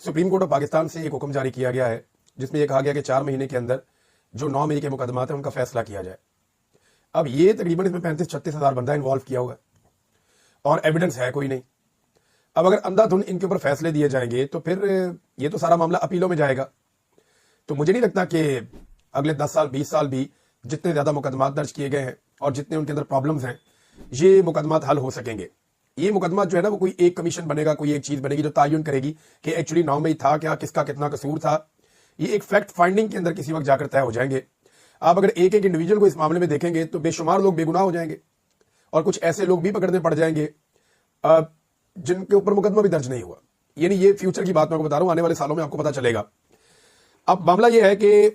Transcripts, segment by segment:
Supreme court of Pakistan से एक हुक्म जारी किया गया है जिसमें यह कहा गया कि 4 महीने के अंदर जो 9 मई के मुकदमात हैं उनका फैसला किया जाए। अब ये तकरीबन इसमें 35-36 हज़ार बंदा इन्वॉल्व किया हुआ है और एविडेंस है कोई नहीं। अब अगर अंधाधुंध इनके ऊपर फैसले दिए जाएंगे तो फिर ये तो सारा मामला अपीलों में जाएगा। तो मुझे नहीं लगता कि अगले 10 साल 20 साल भी जितने ज्यादा मुकदमात दर्ज किए गए हैं और जितने उनके अंदर प्रॉब्लम्स हैं ये मुकदमात हल हो सकेंगे। ये मुकदमा जो है ना वो कोई एक कमीशन बनेगा, कोई एक चीज बनेगी जो तायुन करेगी कि एक्चुअली 9 मई था क्या, किसका कितना कसूर था। ये एक फैक्ट फाइंडिंग के अंदर किसी वक्त जाकर तय हो जाएंगे। आप अगर एक एक इंडिविजुअल को इस मामले में देखेंगे तो बेशुमार लोग बेगुनाह हो जाएंगे और कुछ ऐसे लोग भी पकड़ने पड़ जाएंगे जिनके ऊपर मुकदमा भी दर्ज नहीं हुआ। यानी ये फ्यूचर की बात मैं आपको बता रहा हूं, आने वाले सालों में आपको पता चलेगा। अब मामला यह है कि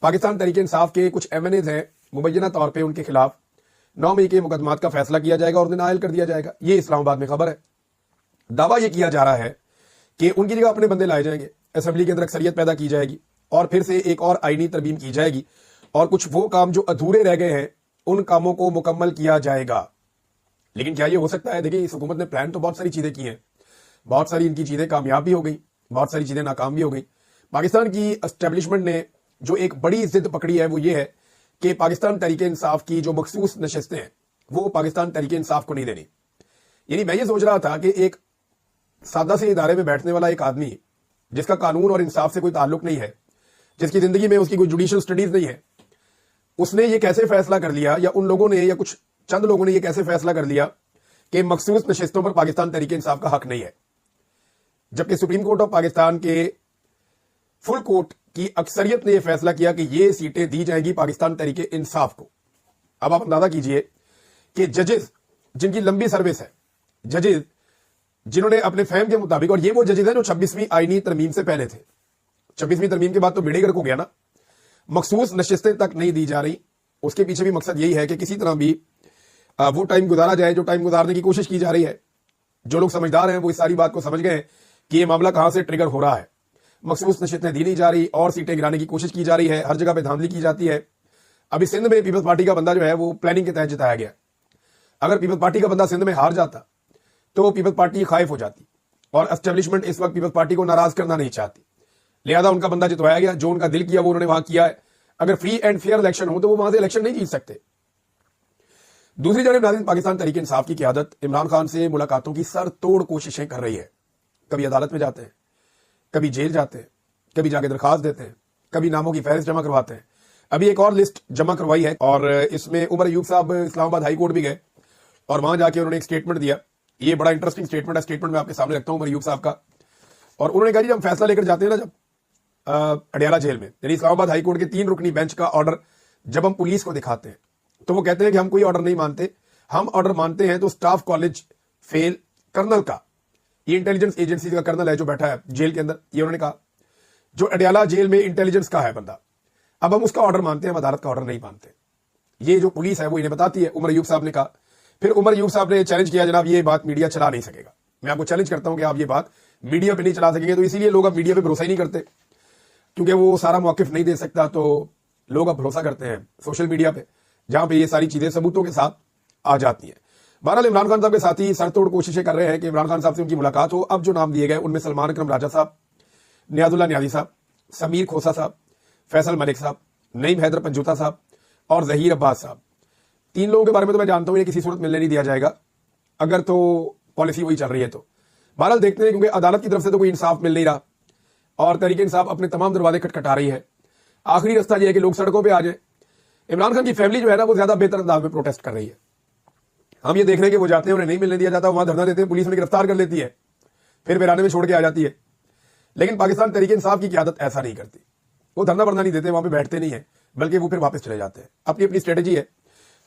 पाकिस्तान तहरीक इंसाफ के कुछ एमएनएज हैं, मुबैना तौर पर उनके खिलाफ 9 मई के मुकदमात का फैसला किया जाएगा और उन्हें नाअहल कर दिया जाएगा। ये इस्लामाबाद में खबर है। दावा यह किया जा रहा है कि उनकी जगह अपने बंदे लाए जाएंगे, असेंबली के अंदर अक्सरियत पैदा की जाएगी और फिर से एक और आईनी तरमीम की जाएगी और कुछ वो काम जो अधूरे रह गए हैं उन कामों को मुकम्मल किया जाएगा। लेकिन क्या ये हो सकता है? देखिए, इस हुकूमत ने प्लान तो बहुत सारी चीजें की हैं, बहुत सारी इनकी चीजें कामयाब भी हो गई, बहुत सारी चीजें नाकाम भी हो गई। पाकिस्तान की एस्टेब्लिशमेंट ने जो एक बड़ी जिद पकड़ी है वो ये है कि पाकिस्तान तहरीक इंसाफ की जो मखसूस नशिस्तें हैं वो पाकिस्तान तहरीक इंसाफ को नहीं देनी। यानी मैं ये सोच रहा था कि एक सादा से इदारे में बैठने वाला एक आदमी जिसका कानून और इंसाफ से कोई ताल्लुक नहीं है, जिसकी जिंदगी में उसकी कोई जुडिशियल स्टडीज नहीं है, उसने ये कैसे फैसला कर लिया, या उन लोगों ने या कुछ चंद लोगों ने ये कैसे फैसला कर लिया कि मखसूस नशिस्तों पर पाकिस्तान तहरीक इंसाफ का हक नहीं है, जबकि सुप्रीम कोर्ट ऑफ पाकिस्तान के फुल कोर्ट की अक्सरियत ने यह फैसला किया कि ये सीटें दी जाएंगी पाकिस्तान तहरीक इंसाफ को। अब आप अंदाजा कीजिए कि जजेस जिनकी लंबी सर्विस है, जजेस जिन्होंने अपने फहम के मुताबिक, और ये वो जजेस हैं जो 26वीं आईनी तरमीम से पहले थे, 26वीं तरमीम के बाद तो बेड़े गर्क हो गया ना, मखसूस नशिस्तें तक नहीं दी जा रही। उसके पीछे भी मकसद यही है कि किसी तरह भी वो टाइम गुजारा जाए जो टाइम गुजारने की कोशिश की जा रही है। जो लोग समझदार हैं वो इस सारी बात को समझ गए कि ये मामला कहां से ट्रिगर हो रहा है। मखसूस नशिस्तें दी नहीं जा रही और सीटें गिराने की कोशिश की जा रही है, हर जगह पे धांधली की जाती है। अभी सिंध में पीपल्स पार्टी का बंदा जो है वो प्लानिंग के तहत जिताया गया। अगर पीपल्स पार्टी का बंदा सिंध में हार जाता तो पीपल्स पार्टी खाइफ हो जाती और एस्टेब्लिशमेंट इस वक्त पीपल्स पार्टी को नाराज करना नहीं चाहती, लिहाजा उनका बंदा जितवाया गया। जो उनका दिल किया वो उन्होंने वहां किया है। अगर फ्री एंड फेयर इलेक्शन हो तो वो वहां से इलेक्शन नहीं जीत सकते। दूसरी जानब नाज़रीन, पाकिस्तान तहरीक इंसाफ की क़यादत इमरान खान से मुलाकातों की सर तोड़ कोशिशें कर रही है। कभी अदालत में जाते हैं, कभी जेल जाते हैं, कभी जाके दरखास्त देते हैं, कभी नामों की फहरिस्त जमा करवाते हैं। अभी एक और लिस्ट जमा करवाई है और इसमें उमर अयूब साहब इस्लामाबाद हाई कोर्ट भी गए और वहां जाके उन्होंने एक स्टेटमेंट दिया। ये बड़ा इंटरेस्टिंग स्टेटमेंट है, स्टेटमेंट मैं आपके सामने रखता हूं उमर अयूब साहब का। और उन्होंने कहा, जब हम फैसला लेकर जाते हैं ना, जब अडियाला जेल में, यानी इस्लामाबाद हाई कोर्ट के 3 रुकनी बेंच का ऑर्डर जब हम पुलिस को दिखाते हैं तो वो कहते हैं कि हम कोई ऑर्डर नहीं मानते, हम ऑर्डर मानते हैं तो स्टाफ कॉलेज फेल कर्नल का, ये इंटेलिजेंस एजेंसी का कर्नल है जो बैठा है जेल के अंदर, ये उन्होंने कहा, जो अडियाला जेल में इंटेलिजेंस का है बंदा, अब हम उसका ऑर्डर मानते हैं, हम अदालत का ऑर्डर नहीं मानते। ये जो पुलिस है वो इन्हें बताती है, उमर अयूब साहब ने कहा। फिर उमर अयूब साहब ने चैलेंज किया, जनाब ये बात मीडिया चला नहीं सकेगा। मैं आपको चैलेंज करता हूं कि आप ये बात मीडिया पे नहीं चला सकेंगे। तो इसीलिए लोग अब मीडिया पे भरोसा ही नहीं करते, क्योंकि वो सारा मौकिफ नहीं दे सकता, तो लोग अब भरोसा करते हैं सोशल मीडिया पे, जहां पे ये सारी चीजें सबूतों के साथ आ जाती हैं। बहरहाल इमरान खान साहब के साथ ही सरतोड़ कोशिशें कर रहे हैं कि इमरान खान साहब से उनकी मुलाकात हो। अब जो नाम दिए गए उनमें सलमान अकरम राजा साहब, नियाजुल्लाह नियाजी साहब, समीर खोसा साहब, फैसल मलिक साहब, नईम हैदर पंजूता साहब और जहीर अब्बास साहब। 3 लोगों के बारे में तो मैं जानता हूं ये किसी सूरत मिलने नहीं दिया जाएगा, अगर तो पॉलिसी वही चल रही है तो। बहरहाल देखते हैं, क्योंकि अदालत की तरफ से तो कोई इंसाफ मिल नहीं रहा और तहरीक इंसाफ अपने तमाम दरवाजे खटखटा रही है। आखिरी रास्ता यह है कि लोग सड़कों पर आ जाए। इमरान खान की फैमिली जो है ना वो ज्यादा बेहतर अंदाज में प्रोटेस्ट कर रही है। हम ये देख रहे हैं कि वो जाते हैं, उन्हें नहीं मिलने दिया जाता, वहां धरना देते हैं, पुलिस उन्हें गिरफ्तार कर लेती है, फिर वीराने में छोड़ के आ जाती है। लेकिन पाकिस्तान तहरीक इंसाफ की क़यादत ऐसा नहीं करती। वो धरना वरना नहीं देते, वहां पे बैठते नहीं है, बल्कि वो फिर वापस चले जाते हैं। अपनी अपनी स्ट्रेटेजी है।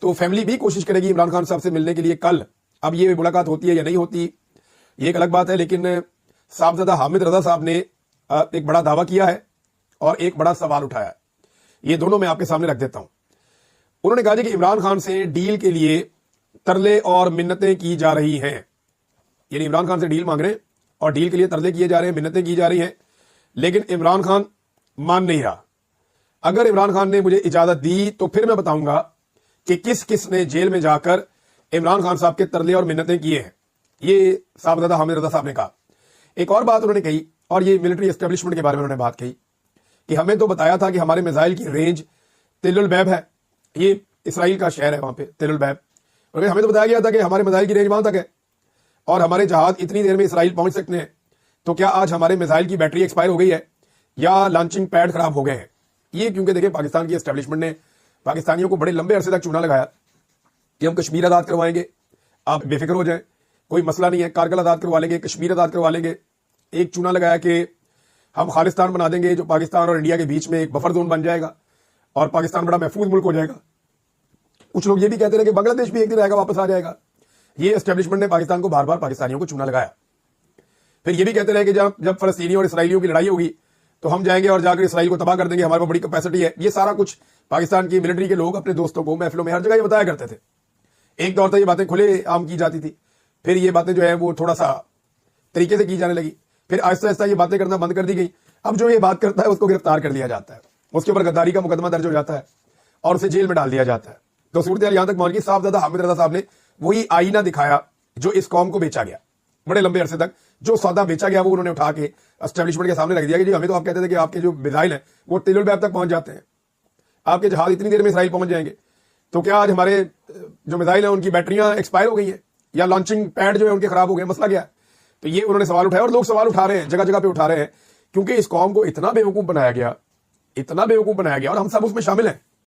तो फैमिली भी कोशिश करेगी इमरान खान साहब से मिलने के लिए कल। अब ये मुलाकात होती है या नहीं होती ये एक अलग बात है, लेकिन साहबजादा हामिद रजा साहब ने एक बड़ा दावा किया है और एक बड़ा सवाल उठाया है। ये दोनों मैं आपके सामने रख देता हूं। उन्होंने कहा कि इमरान खान से डील के लिए तरले और मिन्नतें की जा रही हैं। यानी इमरान खान से डील मांग रहे हैं और डील के लिए तरले किए जा रहे हैं, मिन्नतें की जा रही हैं, लेकिन इमरान खान मान नहीं रहा। अगर इमरान खान ने मुझे इजाजत दी तो फिर मैं बताऊंगा कि किस किस ने जेल में जाकर इमरान खान साहब के तरले और मिन्नतें किए हैं। ये साहबजादा हामिद रजा साहब ने कहा। एक और बात उन्होंने कही, और ये मिलिट्री एस्टेब्लिशमेंट के बारे में उन्होंने बात कही कि हमें तो बताया था कि हमारे मिसाइल की रेंज तेल उल बैब है, ये इसराइल का शहर है वहां पे तेल उल बैब, और हमें तो बताया गया था कि हमारे मिसाइल की रेंज वहां तक है और हमारे जहाज इतनी देर में इसराइल पहुंच सकते हैं। तो क्या आज हमारे मिसाइल की बैटरी एक्सपायर हो गई है या लॉन्चिंग पैड खराब हो गए हैं? ये क्योंकि देखिए पाकिस्तान की एस्टेब्लिशमेंट ने पाकिस्तानियों को बड़े लंबे अरसे तक चूना लगाया कि हम कश्मीर आजाद करवाएंगे, आप बेफिक्र हो जाएं, कोई मसला नहीं है, कारगिल आजाद करवा लेंगे, कश्मीर आजाद करवा लेंगे। एक चूना लगाया कि हम खालिस्तान बना देंगे जो पाकिस्तान और इंडिया के बीच में एक बफर जोन बन जाएगा और पाकिस्तान बड़ा महफूज मुल्क हो जाएगा। कुछ लोग ये भी कहते रहे कि बांग्लादेश भी एक दिन आएगा, वापस आ जाएगा। ये एस्टेब्लिशमेंट ने पाकिस्तान को बार बार पाकिस्तानियों को चूना लगाया। फिर ये भी कहते रहे कि जब फलस्तीनी और इसराइलियों की लड़ाई होगी तो हम जाएंगे और जाकर इसराइल को तबाह कर देंगे, हमारे पास बड़ी कैपेसिटी है। ये सारा कुछ पाकिस्तान की मिलिट्री के लोग अपने दोस्तों को महफिलों में हर जगह ये बताया करते थे। एक दौर तक ये बातें खुले आम की जाती थी, फिर ये बातें जो है वो थोड़ा सा तरीके से की जाने लगी, फिर आहिस्ता आहिस्ता ये बातें करना बंद कर दी गई। अब जो ये बात करता है उसको गिरफ्तार कर लिया जाता है, उसके ऊपर गद्दारी का मुकदमा दर्ज हो जाता है और उसे जेल में डाल दिया जाता है। तो सूरत यहां तक पहुंच गई, साहबजादा हामिद रजा साहब ने वही आईना दिखाया जो इस कौम को बेचा गया बड़े लंबे अरसे तक। जो सौदा बेचा गया वो उन्होंने उठा के एस्टेब्लिशमेंट के सामने रख दिया कि जी हमें तो आप कहते थे कि आपके जो मिसाइल हैं वो तेल उल बैब तक पहुंच जाते हैं, आपके जहाज इतनी देर में इसराइल पहुंच जाएंगे। तो क्या आज हमारे जो मिसाइल हैं उनकी बैटरियां एक्सपायर हो गई हैं या लॉन्चिंग पैड जो है उनके खराब हो गए, मसला क्या है? तो ये उन्होंने सवाल उठाया और लोग सवाल उठा रहे हैं, जगह जगह पे उठा रहे हैं, क्योंकि इस कौम को इतना बेवकूफ बनाया गया, इतना बेवकूफ बनाया गया और हम सब उसमें शामिल हैं।